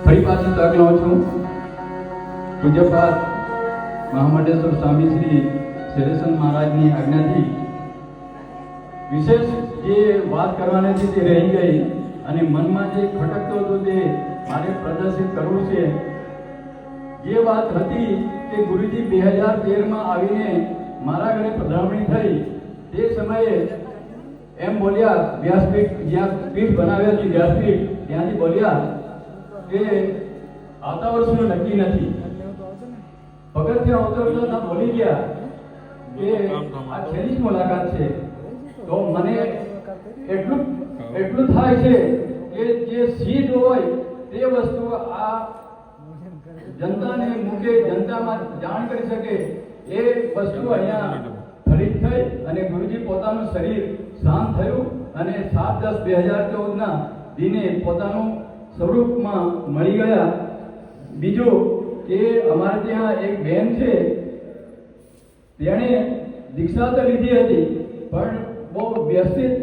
ફરી પાછી તક લઉં છું પૂજ્યપાદ મહામંડેશ્વર સ્વામી શ્રી શૈલેષન મહારાજની આજ્ઞાથી વિશેષ જે વાત કરવાની હતી તે રહી ગઈ અને મનમાં જે ખટકતો હતો તે મારે પ્રદર્શિત કરવું છે. જે વાત હતી કે ગુરુજી 2013માં આવીને મારા ઘરે પધરામણી થઈ તે સમયે એમ બોલ્યા, વ્યાસપીઠ જ્યાં પીઠ બનાવ્યા છે વ્યાસપીઠ ત્યાંથી બોલ્યા કે આવતા વર્ષનું નક્કી નથી. પગથિયાં ઉતરતા બોલી ગયા કે આ છેલ્લી જ મુલાકાત છે. તો મને એટલું થાય છે કે જે સિદ્ધ હોય તે વસ્તુ આ જનતાને મૂકે, જનતામાં જાણ કરી શકે એ વસ્તુ અહીંયા ફલિત થઈ અને ગુરુજી પોતાનું શરીર શાંત થયું અને 7/10/2014ના દિને પોતાનું સ્વરૂપમાં મળી ગયા. બીજું કે અમારે ત્યાં એક બેન છે, તેણે દીક્ષા તો લીધી હતી પણ બહુ વ્યવસ્થિત